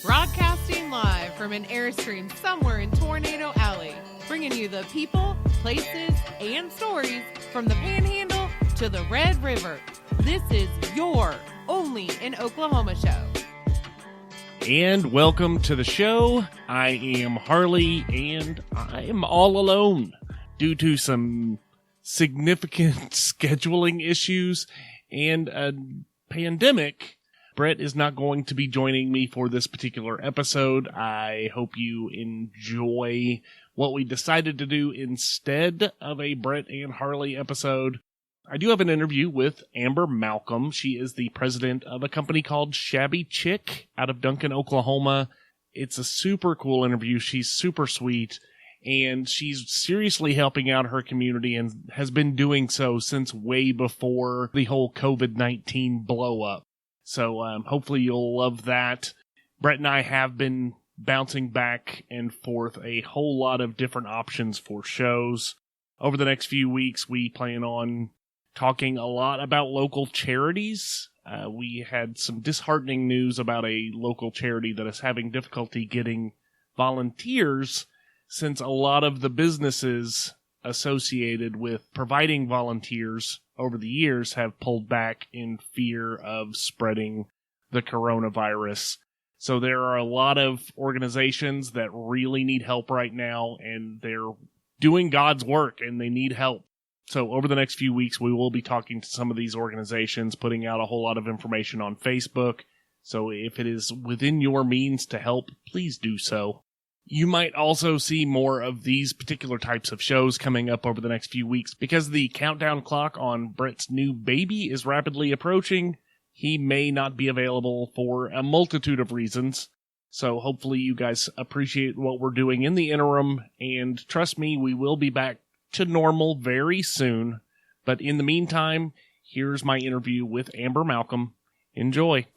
Broadcasting live from an Airstream somewhere in Tornado Alley, bringing you the people, places, and stories from the Panhandle to the Red River. This is your Only in Oklahoma show. And welcome to the show. I am Harley, and I am all alone due to some significant scheduling issues and a pandemic. Brett is not going to be joining me for this particular episode. I hope you enjoy what we decided to do instead of a Brett and Harley episode. I do have an interview with Amber Malcom. She is the president of a company called Shabby Chick out of Duncan, Oklahoma. It's a super cool interview. She's super sweet, and she's seriously helping out her community and has been doing so since way before the whole COVID-19 blow up. So hopefully you'll love that. Brett and I have been bouncing back and forth a whole lot of different options for shows. Over the next few weeks, we plan on talking a lot about local charities. We had some disheartening news about a local charity that is having difficulty getting volunteers since a lot of the businesses associated with providing volunteers over the years have pulled back in fear of spreading the coronavirus. So there are a lot of organizations that really need help right now, and they're doing God's work, and they need help. So over the next few weeks, we will be talking to some of these organizations, putting out a whole lot of information on Facebook. So if it is within your means to help, please do so. You might also see more of these particular types of shows coming up over the next few weeks because the countdown clock on Brett's new baby is rapidly approaching. He may not be available for a multitude of reasons. So hopefully you guys appreciate what we're doing in the interim. And trust me, we will be back to normal very soon. But in the meantime, here's my interview with Amber Malcom. Enjoy.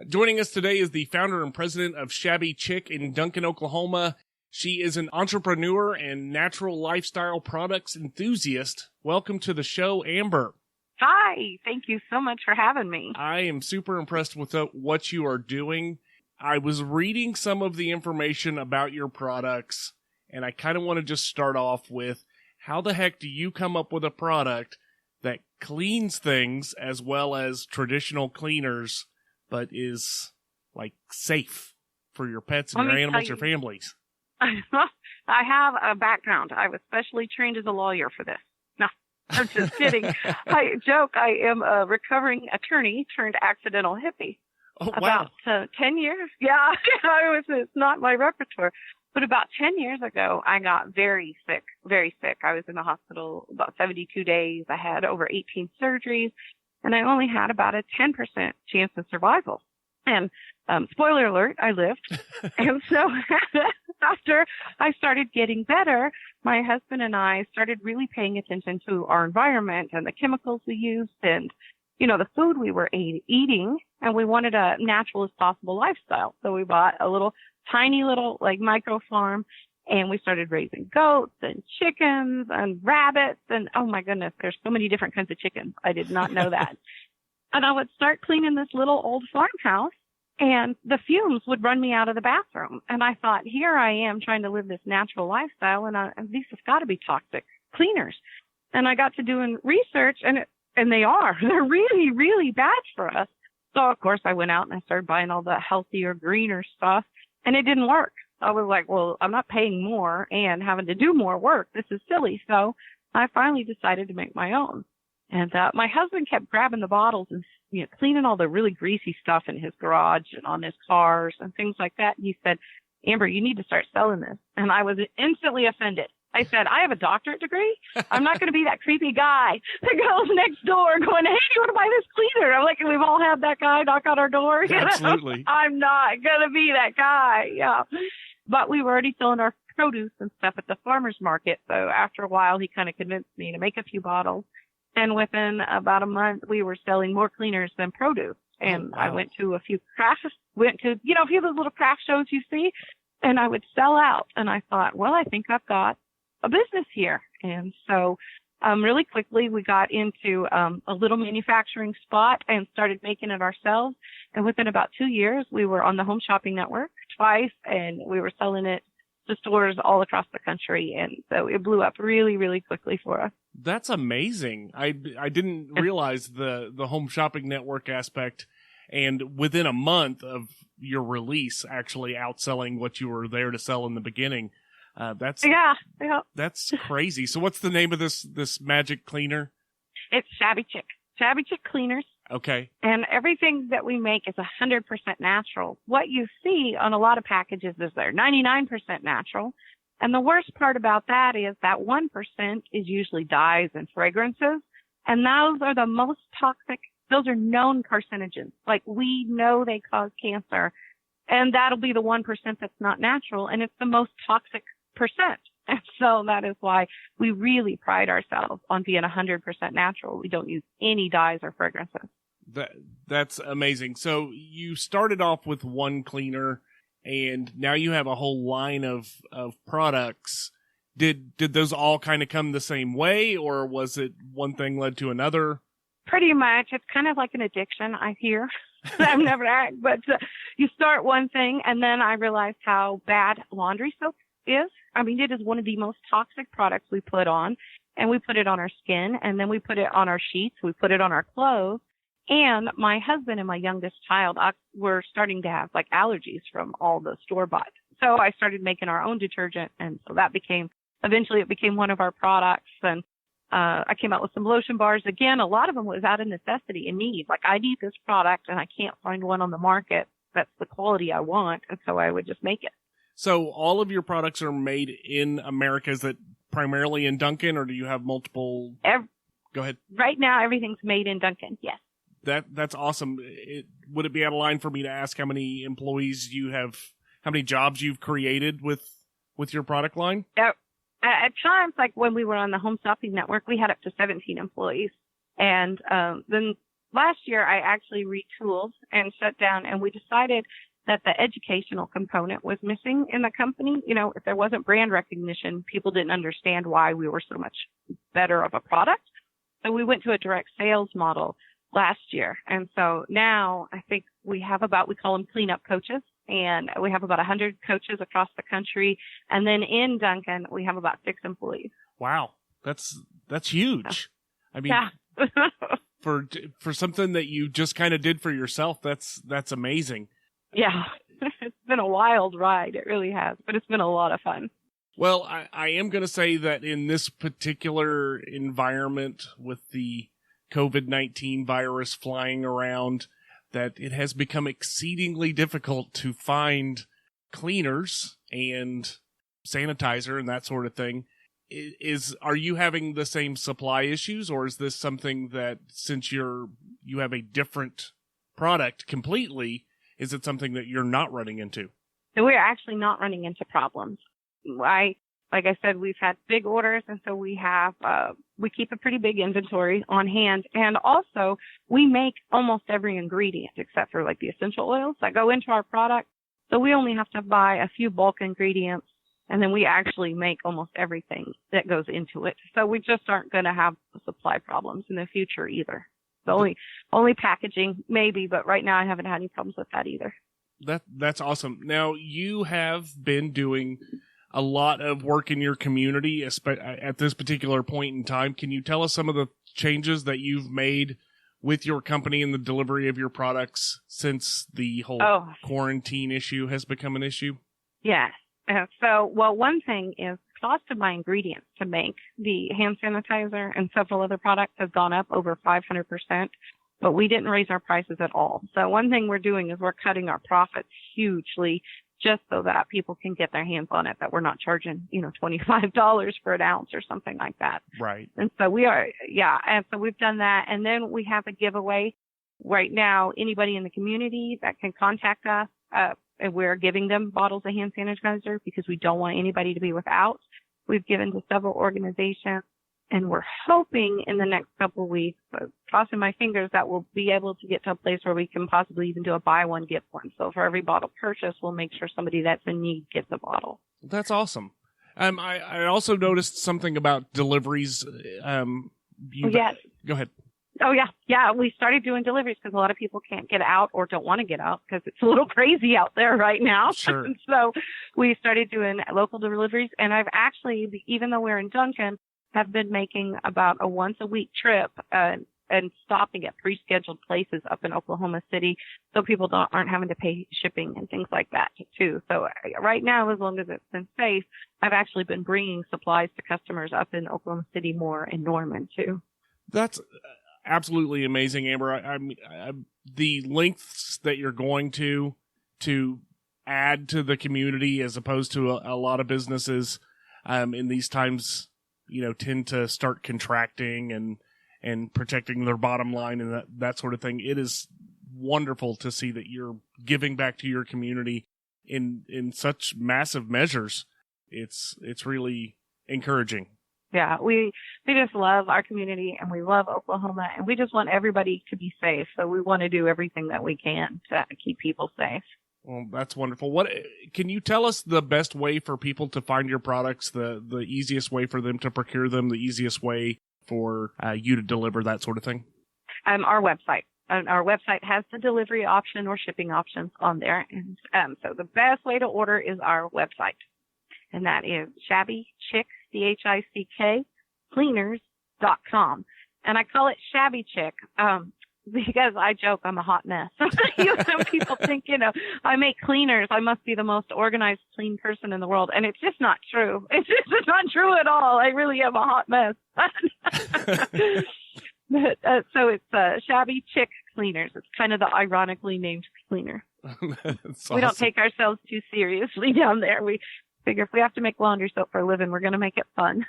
Joining us today is the founder and president of Shabby Chick in Duncan, Oklahoma. She is an entrepreneur and natural lifestyle products enthusiast. Welcome to the show, Amber. Hi, thank you so much for having me. I am super impressed with what you are doing. I was reading some of the information about your products, and I kind of want to just start off with, how the heck do you come up with a product that cleans things as well as traditional cleaners, but is, like, safe for your pets and your animals, your families? I have a background. I was specially trained as a lawyer for this. No, I'm just kidding. I joke. I am a recovering attorney turned accidental hippie. Oh, wow. About 10 years. Yeah, it's not my repertoire. But about 10 years ago, I got very sick, very sick. I was in the hospital about 72 days. I had over 18 surgeries. And I only had about a 10% chance of survival. And spoiler alert, I lived. And so after I started getting better, my husband and I started really paying attention to our environment and the chemicals we used and, the food we were eating. And we wanted a natural as possible lifestyle. So we bought a tiny little micro farm. And we started raising goats and chickens and rabbits. And oh my goodness, there's so many different kinds of chickens. I did not know that. And I would start cleaning this little old farmhouse and the fumes would run me out of the bathroom. And I thought, here I am trying to live this natural lifestyle and these have got to be toxic cleaners. And I got to doing research and they're really, really bad for us. So of course I went out and I started buying all the healthier, greener stuff and it didn't work. I was like, well, I'm not paying more and having to do more work. This is silly. So I finally decided to make my own. And my husband kept grabbing the bottles and cleaning all the really greasy stuff in his garage and on his cars and things like that. And he said, Amber, you need to start selling this. And I was instantly offended. I said, I have a doctorate degree. I'm not going to be that creepy guy that goes next door going, hey, you want to buy this cleaner? I'm like, we've all had that guy knock on our door. Absolutely. I'm not going to be that guy. Yeah. But we were already selling our produce and stuff at the farmer's market. So after a while, he kind of convinced me to make a few bottles. And within about a month, we were selling more cleaners than produce. And I went to a few a few of those little craft shows you see, and I would sell out. And I thought, well, I think I've got a business here. And so Really quickly, we got into a little manufacturing spot and started making it ourselves. And within about 2 years, we were on the Home Shopping Network twice, and we were selling it to stores all across the country. And so it blew up really, really quickly for us. That's amazing. I didn't realize the Home Shopping Network aspect. And within a month of your release, actually outselling what you were there to sell in the beginning. That's crazy. So what's the name of this magic cleaner? It's Shabby Chick Cleaners. Okay. And everything that we make is 100% natural. What you see on a lot of packages is they're 99% natural. And the worst part about that is that 1% is usually dyes and fragrances. And those are the most toxic. Those are known carcinogens. Like, we know they cause cancer. And that'll be the 1% that's not natural. And it's the most toxic percent. And so that is why we really pride ourselves on being 100% natural. We don't use any dyes or fragrances. That's amazing. So you started off with one cleaner, and now you have a whole line of products. Did those all kind of come the same way, or was it one thing led to another? Pretty much. It's kind of like an addiction, I hear. I've never had, but you start one thing, and then I realized how bad laundry soap is. I mean, it is one of the most toxic products we put on, and we put it on our skin, and then we put it on our sheets, we put it on our clothes. And my husband and my youngest child were starting to have like allergies from all the store-bought. So I started making our own detergent, and so that eventually it became one of our products. And I came out with some lotion bars. Again, a lot of them was out of necessity and need. Like, I need this product, and I can't find one on the market that's the quality I want, and so I would just make it. So all of your products are made in America. Is it primarily in Duncan, or do you have multiple? Go ahead. Right now, everything's made in Duncan, yes. That's awesome. Would it be out of line for me to ask how many employees you have, how many jobs you've created with your product line? At times, like when we were on the Home Shopping Network, we had up to 17 employees. And then last year, I actually retooled and shut down, and we decided that the educational component was missing in the company. You know, if there wasn't brand recognition, people didn't understand why we were so much better of a product. So we went to a direct sales model last year. And so now I think we call them cleanup coaches, and we have about 100 coaches across the country. And then in Duncan, we have about 6 employees. Wow. That's huge. I mean, yeah. for something that you just kind of did for yourself, that's amazing. Yeah. It's been a wild ride. It really has, but it's been a lot of fun. Well, I am going to say that in this particular environment with the COVID-19 virus flying around, that it has become exceedingly difficult to find cleaners and sanitizer and that sort of thing. Are you having the same supply issues, or is this something that, since you have a different product completely, is it something that you're not running into? So we're actually not running into problems. Like I said, we've had big orders, and so we keep a pretty big inventory on hand. And also, we make almost every ingredient except for like the essential oils that go into our product. So we only have to buy a few bulk ingredients, and then we actually make almost everything that goes into it. So we just aren't going to have supply problems in the future either. The only packaging maybe, but right now I haven't had any problems with that either. That's awesome. Now, you have been doing a lot of work in your community at this particular point in time. Can you tell us some of the changes that you've made with your company and the delivery of your products since the whole quarantine issue has become an issue? Yes. One thing is cost of my ingredients to make the hand sanitizer and several other products has gone up over 500%, but we didn't raise our prices at all. So one thing we're doing is we're cutting our profits hugely just so that people can get their hands on it, that we're not charging, $25 for an ounce or something like that. Right. And so and so we've done that. And then we have a giveaway right now. Anybody in the community that can contact us, and we're giving them bottles of hand sanitizer because we don't want anybody to be without. We've given to several organizations, and we're hoping in the next couple of weeks, crossing my fingers, that we'll be able to get to a place where we can possibly even do a buy one, get one. So for every bottle purchase, we'll make sure somebody that's in need gets a bottle. That's awesome. I also noticed something about deliveries. Yes. Go ahead. Oh, yeah. Yeah, we started doing deliveries because a lot of people can't get out or don't want to get out because it's a little crazy out there right now. Sure. So we started doing local deliveries. And I've actually, even though we're in Duncan, have been making about a once-a-week trip and stopping at pre-scheduled places up in Oklahoma City so people aren't having to pay shipping and things like that, too. So right now, as long as it's been safe, I've actually been bringing supplies to customers up in Oklahoma City more and Norman, too. That's absolutely amazing, Amber. I the lengths that you're going to add to the community as opposed to a lot of businesses in these times, tend to start contracting and protecting their bottom line and that sort of thing. It is wonderful to see that you're giving back to your community in such massive measures. It's really encouraging. Yeah, we just love our community and we love Oklahoma and we just want everybody to be safe. So we want to do everything that we can to keep people safe. Well, that's wonderful. What can you tell us the best way for people to find your products, the easiest way for them to procure them, the easiest way for you to deliver, that sort of thing? Our website. Our website has the delivery option or shipping options on there. And so the best way to order is our website. And that is Shabby Chick, CHICK, Cleaners.com. And I call it Shabby Chick because I joke I'm a hot mess. People think, I make cleaners. I must be the most organized, clean person in the world. And it's just not true. It's just not true at all. I really am a hot mess. But, so it's Shabby Chick Cleaners. It's kind of the ironically named cleaner. That's we don't awesome. take ourselves too seriously down there. We figure if we have to make laundry soap for a living, we're going to make it fun.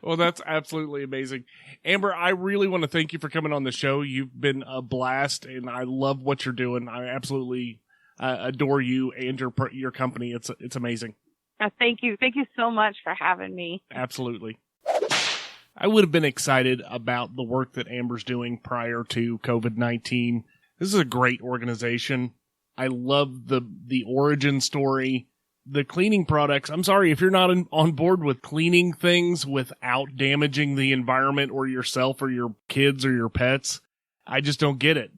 Well, that's absolutely amazing. Amber, I really want to thank you for coming on the show. You've been a blast, and I love what you're doing. I absolutely adore you and your company. It's amazing. Thank you. Thank you so much for having me. Absolutely. I would have been excited about the work that Amber's doing prior to COVID-19. This is a great organization. I love the origin story. The cleaning products, I'm sorry, if you're not on board with cleaning things without damaging the environment or yourself or your kids or your pets, I just don't get it.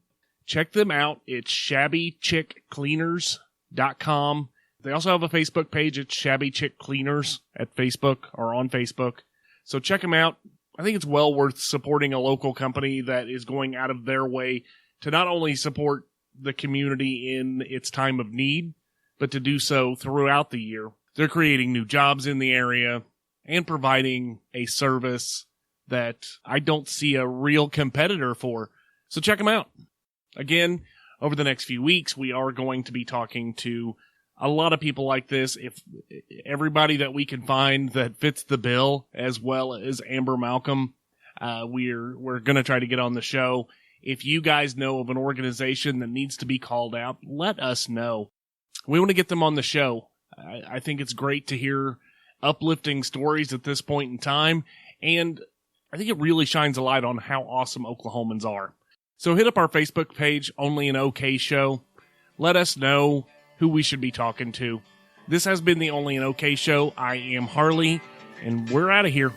Check them out. It's shabbychickcleaners.com. They also have a Facebook page. It's Shabby Chick Cleaners at Facebook or on Facebook. So check them out. I think it's well worth supporting a local company that is going out of their way to not only support the community in its time of need, but to do so throughout the year. They're creating new jobs in the area and providing a service that I don't see a real competitor for. So check them out. Again, over the next few weeks, we are going to be talking to a lot of people like this. If everybody that we can find that fits the bill, as well as Amber Malcom, we're going to try to get on the show. If you guys know of an organization that needs to be called out, let us know. We want to get them on the show. I think it's great to hear uplifting stories at this point in time, and I think it really shines a light on how awesome Oklahomans are. So hit up our Facebook page, OnlyinOKShow. Let us know who we should be talking to. This has been the OnlyinOKShow. I am Harley, and we're out of here.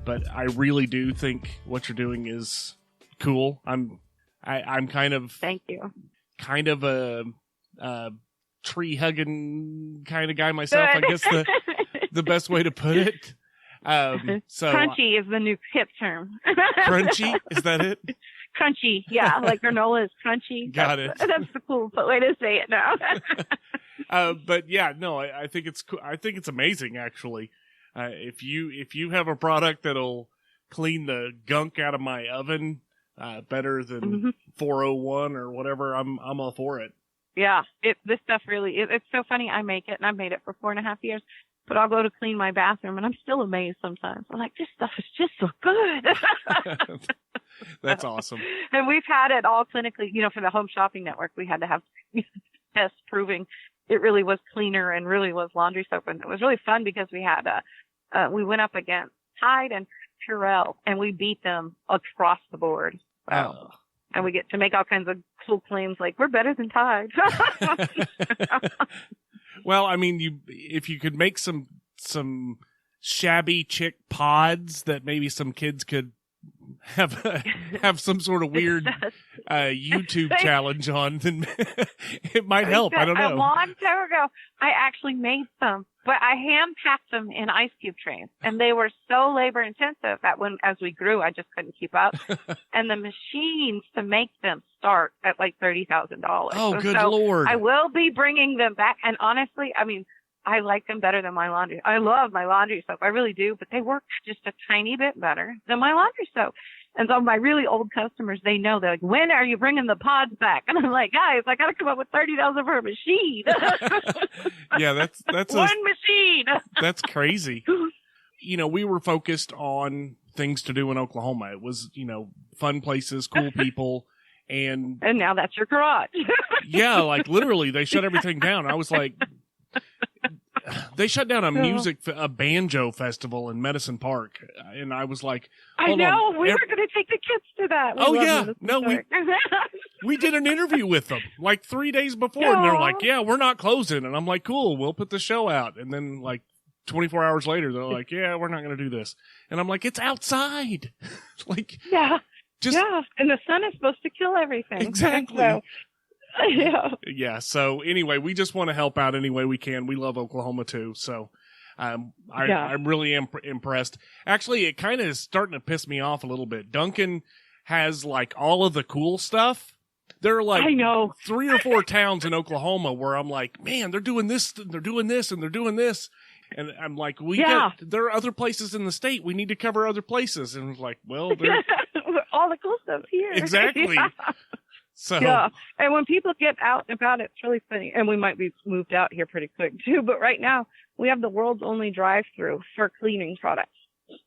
But I really do think what you're doing is cool. I'm kind of Thank you. Kind of a tree hugging kind of guy myself. I guess the best way to put it. So crunchy is the new hip term. Crunchy, is that it? Crunchy, yeah, like granola is crunchy. Got it. That's the cool way to say it now. But yeah, no, I think it's cool. I think it's amazing actually. If you have a product that'll clean the gunk out of my oven better than 401 or whatever, I'm all for it. Yeah, this stuff really is. It's so funny. I make it, and I've made it for 4.5 years. But I'll go to clean my bathroom, and I'm still amazed sometimes. I'm like, this stuff is just so good. That's awesome. And we've had it all clinically, for the Home Shopping Network, we had to have tests proving it really was cleaner and really was laundry soap. And it was really fun because we had, we went up against Tide and Purell, and we beat them across the board. Wow. Oh. And we get to make all kinds of cool claims like, we're better than Tide. Well, I mean, if you could make some Shabby Chick pods that maybe some kids could have some sort of weird YouTube challenge on, then it might help. I don't know. A long time ago, I actually made some, but I hand packed them in ice cube trays, and they were so labor intensive that as we grew, I just couldn't keep up. And the machines to make them start at like $30,000. Oh, good Lord! I will be bringing them back, and honestly, I mean, I like them better than my laundry. I love my laundry soap. I really do, but they work just a tiny bit better than my laundry soap. And so my really old customers, they know, they're like, when are you bringing the pods back? And I'm like, guys, I got to come up with $30,000 for a machine. Yeah, that's one machine. That's crazy. We were focused on things to do in Oklahoma. It was, fun places, cool people. And now that's your garage. Yeah, like literally they shut everything down. I was like, they shut down a banjo festival in Medicine Park, and I was like, I know, we were going to take the kids to that. We did an interview with them like 3 days before, and they're like, yeah, we're not closing, and I'm like, cool, we'll put the show out, and then like 24 hours later, they're like, yeah, we're not going to do this, and I'm like, it's outside, like, and the sun is supposed to kill everything. Exactly. Yeah. So anyway, we just want to help out any way we can. We love Oklahoma too. So, I'm really impressed. Actually, it kind of is starting to piss me off a little bit. Duncan has like all of the cool stuff. There are like 3 or 4 towns in Oklahoma where I'm like, man, they're doing this, and they're doing this, and they're doing this. And I'm like, there are other places in the state. We need to cover other places. And it's like, well, all the cool stuff here. Exactly. Yeah. So and when people get out and about, it's really funny. And we might be moved out here pretty quick too. But right now, we have the world's only drive-through for cleaning products.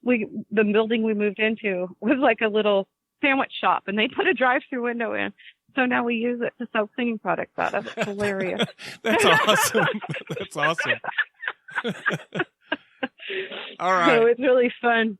The building we moved into was like a little sandwich shop, and they put a drive-through window in. So now we use it to sell cleaning products out of. It's hilarious. That's awesome. That's awesome. All right. So it's really fun.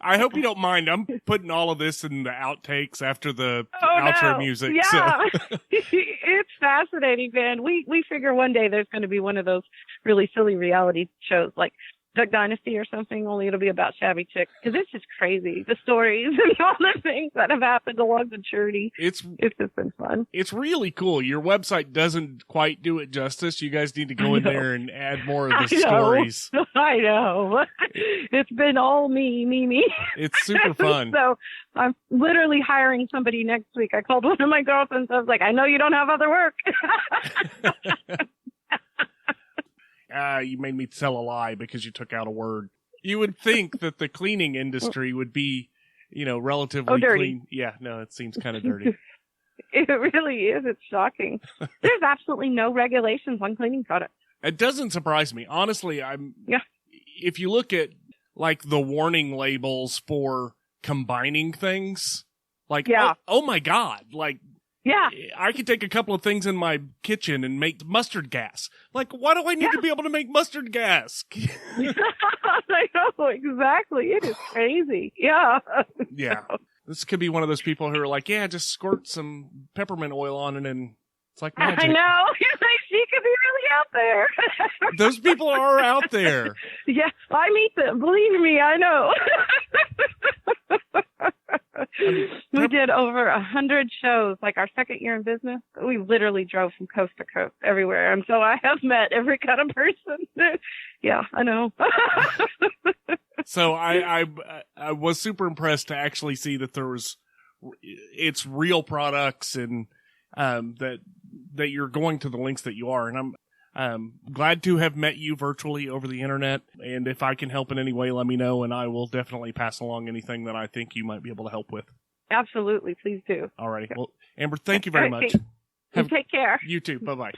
I hope you don't mind. I'm putting all of this in the outtakes after the outro music. Yeah. So. It's fascinating, man. We figure one day there's going to be one of those really silly reality shows like Duck Dynasty or something, only it'll be about Shabby Chicks, because it's just crazy, the stories and all the things that have happened along the journey. It's just been fun. It's really cool. Your website doesn't quite do it justice. You guys need to go in there and add more of the stories. I know. It's been all me. It's super fun. So I'm literally hiring somebody next week. I called one of my girlfriends. I was like, I know you don't have other work. You made me tell a lie because you took out a word. You would think that the cleaning industry would be, relatively clean. Yeah, no, it seems kind of dirty. It really is. It's shocking. There's absolutely no regulations on cleaning products. It doesn't surprise me. Honestly, if you look at like the warning labels for combining things, like, oh my God, like, yeah, I could take a couple of things in my kitchen and make mustard gas. Like, why do I need to be able to make mustard gas? I know, exactly. It is crazy. Yeah. Yeah. This could be one of those people who are like, yeah, just squirt some peppermint oil on it and it's like magic. I know. She could be really out there. Those people are out there. Yeah, I meet them. Believe me, I know. We did over 100 shows, like our second year in business. We literally drove from coast to coast everywhere. And so I have met every kind of person. Yeah, I know. So I was super impressed to actually see that it's real products and that you're going to the links that you are. And I'm glad to have met you virtually over the internet. And if I can help in any way, let me know, and I will definitely pass along anything that I think you might be able to help with. Absolutely. Please do. All righty. Well, Amber, thank you very much. Take care. You too. Bye-bye.